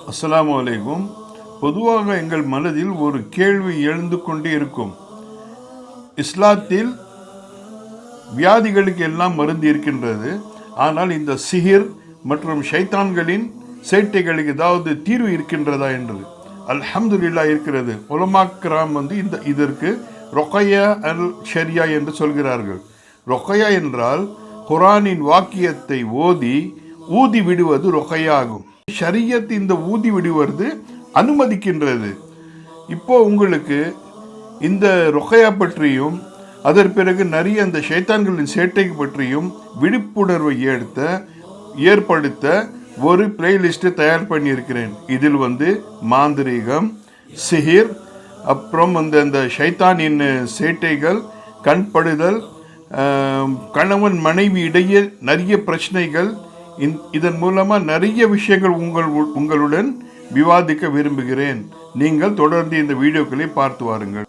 அஸ்ஸலாமு அலைக்கும். பொதுவாக எங்கள் மனதில் ஒரு கேள்வி எழுந்து கொண்டே இருக்கும். இஸ்லாத்தில் வியாதிகளுக்கு எல்லாம் மருந்து இருக்கின்றது. ஆனால் இந்த சிஹிர் மற்றும் ஷைத்தான்களின் சேட்டைகளுக்கு ஏதாவது தீர்வு இருக்கின்றதா என்று. அல்ஹம்துலில்லாஹ் இருக்கிறது. உலமாக்கிராம் இதற்கு ரொக்கையா அல் ஷரியா என்று சொல்கிறார்கள். ரொக்கையா என்றால் குரானின் வாக்கியத்தை ஊதி விடுவது ரொக்கையா ஆகும். ஷரியத் இந்த ஊதி விடுவது அனுமதிக்கின்றது. இப்போ உங்களுக்கு இந்த ரொக்கையா பற்றியும் அதன் பிறகு நிறைய அந்த ஷைத்தான்களின் சேட்டை பற்றியும் விழிப்புணர்வை ஏற்படுத்த ஒரு பிளேலிஸ்ட் தயார் பண்ணியிருக்கிறேன். இதில் மாந்திரீகம், சிஹிர், அப்புறம் அந்த ஷைத்தானின் சேட்டைகள், கண்படுதல், கணவன் மனைவி இடையே நிறைய பிரச்சனைகள், இதன் மூலமாக நிறைய விஷயங்கள் உங்களுடன் விவாதிக்க விரும்புகிறேன். நீங்கள் தொடர்ந்து இந்த வீடியோக்களை பார்த்து வாருங்கள்.